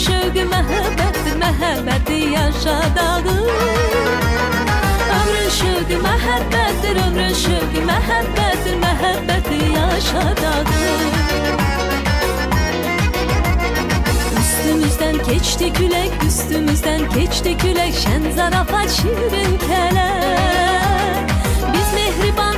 şövqü məhəbbətdir, məhəbbəti yaşadağım. Ömrün şövqü məhəbbətdir, ömrün şövqü məhəbbətdir, məhəbbəti yaşadağım. Üstümüzden keçti külək, üstümüzden keçti külək, şən zarafat şirin kələk. Biz mehriban